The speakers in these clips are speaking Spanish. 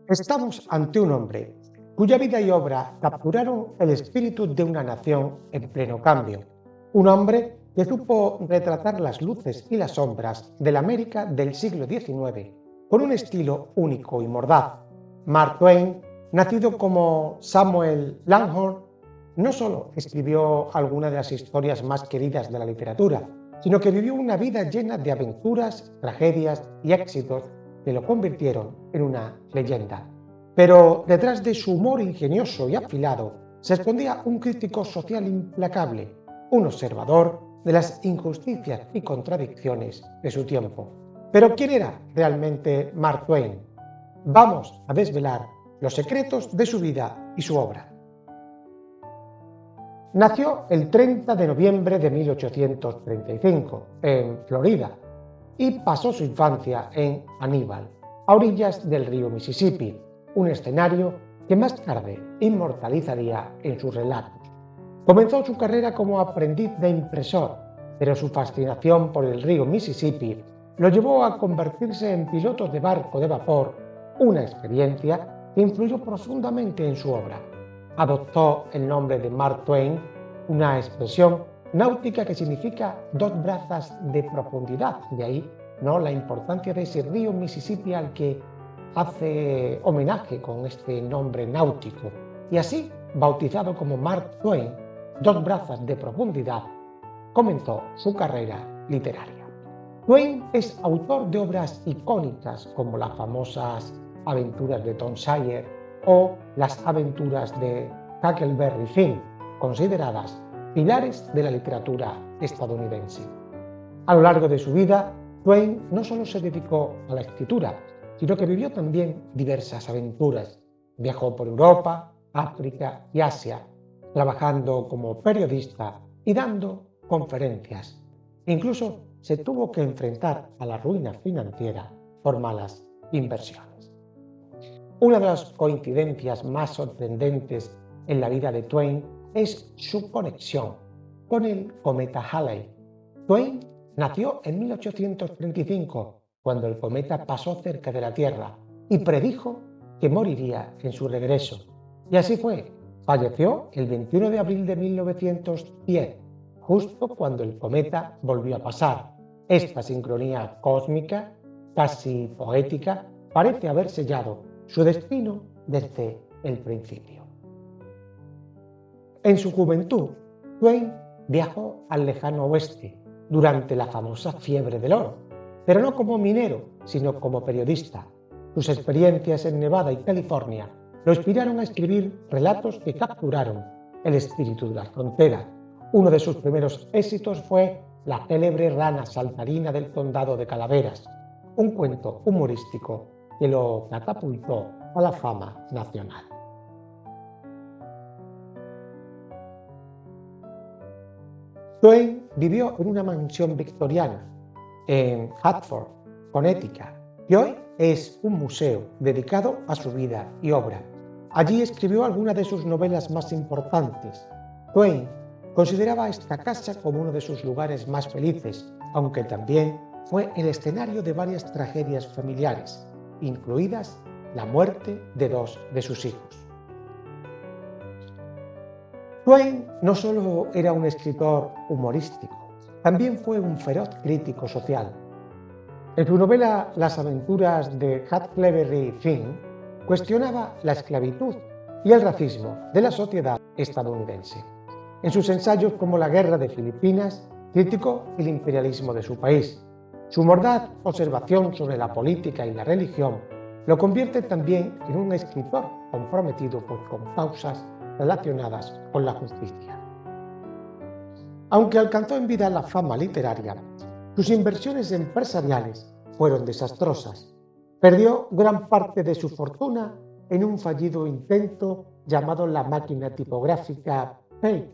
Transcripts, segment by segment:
Estamos ante un hombre cuya vida y obra capturaron el espíritu de una nación en pleno cambio. Un hombre que supo retratar las luces y las sombras de la América del siglo XIX con un estilo único y mordaz. Mark Twain, nacido como Samuel Langhorne, no solo escribió algunas de las historias más queridas de la literatura, sino que vivió una vida llena de aventuras, tragedias y éxitos que lo convirtieron en una leyenda. Pero detrás de su humor ingenioso y afilado se escondía un crítico social implacable, un observador de las injusticias y contradicciones de su tiempo. Pero ¿quién era realmente Mark Twain? Vamos a desvelar los secretos de su vida y su obra. Nació el 30 de noviembre de 1835 en Florida y pasó su infancia en Aníbal, a orillas del río Mississippi, un escenario que más tarde inmortalizaría en sus relatos. Comenzó su carrera como aprendiz de impresor, pero su fascinación por el río Mississippi lo llevó a convertirse en piloto de barco de vapor, una experiencia que influyó profundamente en su obra. Adoptó el nombre de Mark Twain, una expresión náutica que significa dos brazas de profundidad, de ahí la importancia de ese río Mississippi al que hace homenaje con este nombre náutico, y así, bautizado como Mark Twain, dos brazas de profundidad, comenzó su carrera literaria. Twain es autor de obras icónicas como las famosas Aventuras de Tom Sawyer o las Aventuras de Huckleberry Finn, consideradas pilares de la literatura estadounidense. A lo largo de su vida, Twain no solo se dedicó a la escritura, sino que vivió también diversas aventuras. Viajó por Europa, África y Asia, trabajando como periodista y dando conferencias. Incluso se tuvo que enfrentar a la ruina financiera por malas inversiones. Una de las coincidencias más sorprendentes en la vida de Twain es su conexión con el cometa Halley. Twain nació en 1835, cuando el cometa pasó cerca de la Tierra, y predijo que moriría en su regreso. Y así fue. Falleció el 21 de abril de 1910, justo cuando el cometa volvió a pasar. Esta sincronía cósmica, casi poética, parece haber sellado su destino desde el principio. En su juventud, Twain viajó al lejano oeste durante la famosa fiebre del oro, pero no como minero, sino como periodista. Sus experiencias en Nevada y California lo inspiraron a escribir relatos que capturaron el espíritu de la frontera. Uno de sus primeros éxitos fue La célebre rana saltarina del condado de Calaveras, un cuento humorístico que lo catapultó a la fama nacional. Twain vivió en una mansión victoriana en Hartford, Connecticut, y hoy es un museo dedicado a su vida y obra. Allí escribió algunas de sus novelas más importantes. Twain consideraba esta casa como uno de sus lugares más felices, aunque también fue el escenario de varias tragedias familiares, incluidas la muerte de dos de sus hijos. Twain no solo era un escritor humorístico, también fue un feroz crítico social. En su novela Las aventuras de Huckleberry Finn, cuestionaba la esclavitud y el racismo de la sociedad estadounidense. En sus ensayos como La guerra de Filipinas, criticó el imperialismo de su país. Su mordaz observación sobre la política y la religión lo convierte también en un escritor comprometido con causas relacionadas con la justicia. Aunque alcanzó en vida la fama literaria, sus inversiones empresariales fueron desastrosas. Perdió gran parte de su fortuna en un fallido intento llamado la máquina tipográfica Page,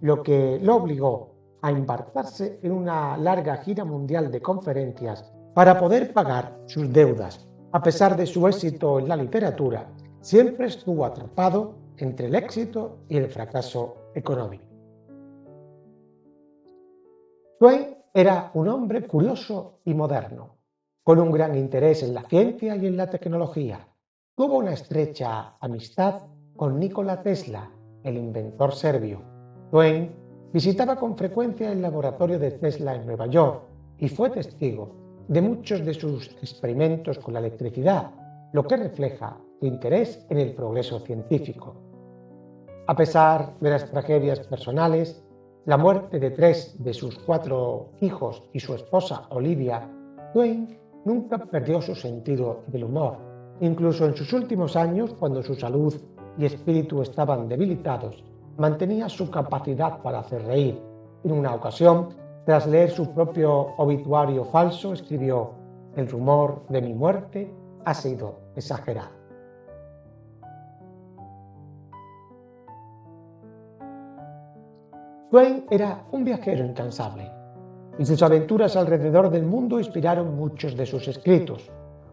lo que lo obligó a embarcarse en una larga gira mundial de conferencias para poder pagar sus deudas. A pesar de su éxito en la literatura, siempre estuvo atrapado entre el éxito y el fracaso económico. Twain era un hombre curioso y moderno, con un gran interés en la ciencia y en la tecnología. tuvo una estrecha amistad con Nikola Tesla, el inventor serbio. Twain visitaba con frecuencia el laboratorio de Tesla en Nueva York y fue testigo de muchos de sus experimentos con la electricidad, lo que refleja su interés en el progreso científico. A pesar de las tragedias personales, la muerte de 3 de sus 4 hijos y su esposa Olivia, Twain nunca perdió su sentido del humor. Incluso en sus últimos años, cuando su salud y espíritu estaban debilitados, mantenía su capacidad para hacer reír. En una ocasión, tras leer su propio obituario falso, escribió: "El rumor de mi muerte ha sido exagerado". Twain era un viajero incansable y sus aventuras alrededor del mundo inspiraron muchos de sus escritos.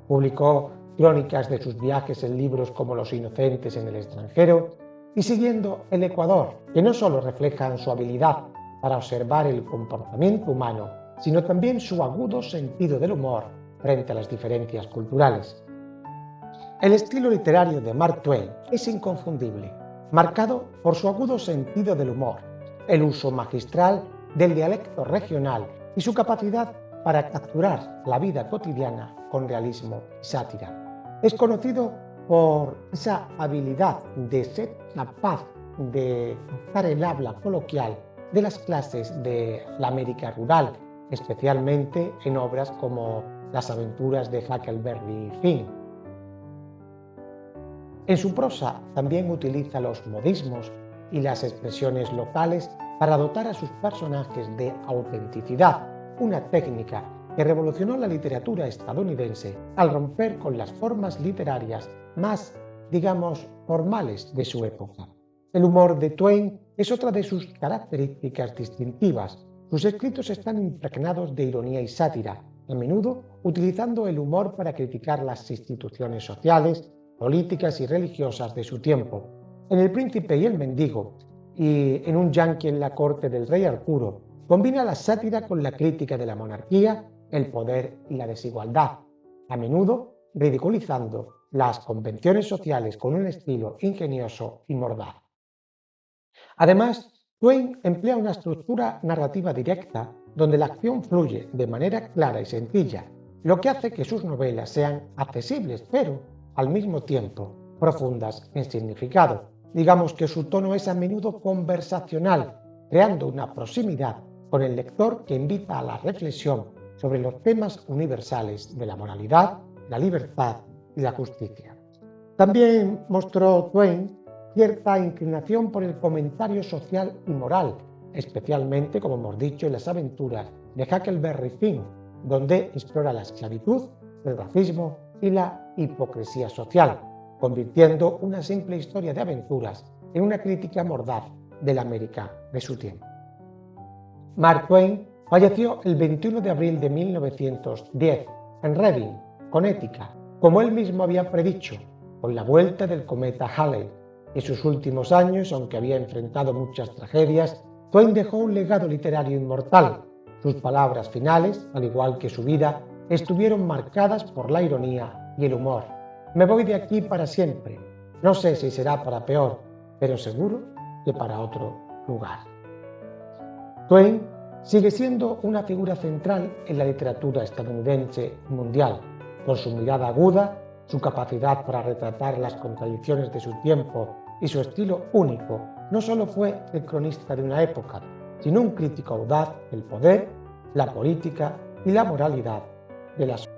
Publicó crónicas de sus viajes en libros como Los inocentes en el extranjero y Siguiendo el Ecuador, que no solo reflejan su habilidad para observar el comportamiento humano, sino también su agudo sentido del humor frente a las diferencias culturales. El estilo literario de Mark Twain es inconfundible, marcado por su agudo sentido del humor, el uso magistral del dialecto regional y su capacidad para capturar la vida cotidiana con realismo y sátira. Es conocido por esa habilidad de ser capaz de usar el habla coloquial de las clases de la América rural, especialmente en obras como Las aventuras de Huckleberry Finn. En su prosa también utiliza los modismos y las expresiones locales para dotar a sus personajes de autenticidad, una técnica que revolucionó la literatura estadounidense al romper con las formas literarias más, digamos, formales de su época. El humor de Twain es otra de sus características distintivas. Sus escritos están impregnados de ironía y sátira, a menudo utilizando el humor para criticar las instituciones sociales, políticas y religiosas de su tiempo. En El príncipe y el mendigo y en Un yanqui en la corte del rey Arturo, combina la sátira con la crítica de la monarquía, el poder y la desigualdad, a menudo ridiculizando las convenciones sociales con un estilo ingenioso y mordaz. Además, Twain emplea una estructura narrativa directa donde la acción fluye de manera clara y sencilla, lo que hace que sus novelas sean accesibles, pero al mismo tiempo profundas en significado. Digamos que su tono es a menudo conversacional, creando una proximidad con el lector que invita a la reflexión sobre los temas universales de la moralidad, la libertad y la justicia. También mostró Twain cierta inclinación por el comentario social y moral, especialmente, como hemos dicho, en las aventuras de Huckleberry Finn, donde explora la esclavitud, el racismo y la hipocresía social, convirtiendo una simple historia de aventuras en una crítica mordaz de la América de su tiempo. Mark Twain falleció el 21 de abril de 1910 en Reading, Connecticut, como él mismo había predicho, con la vuelta del cometa Halley. En sus últimos años, aunque había enfrentado muchas tragedias, Twain dejó un legado literario inmortal. Sus palabras finales, al igual que su vida, estuvieron marcadas por la ironía y el humor. Me voy de aquí para siempre. No sé si será para peor, pero seguro que para otro lugar. Twain sigue siendo una figura central en la literatura estadounidense y mundial, por su mirada aguda, su capacidad para retratar las contradicciones de su tiempo y su estilo único. No solo fue el cronista de una época, sino un crítico audaz del poder, la política y la moralidad de la sociedad.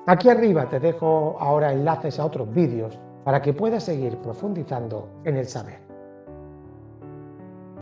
Aquí arriba te dejo ahora enlaces a otros vídeos para que puedas seguir profundizando en el saber.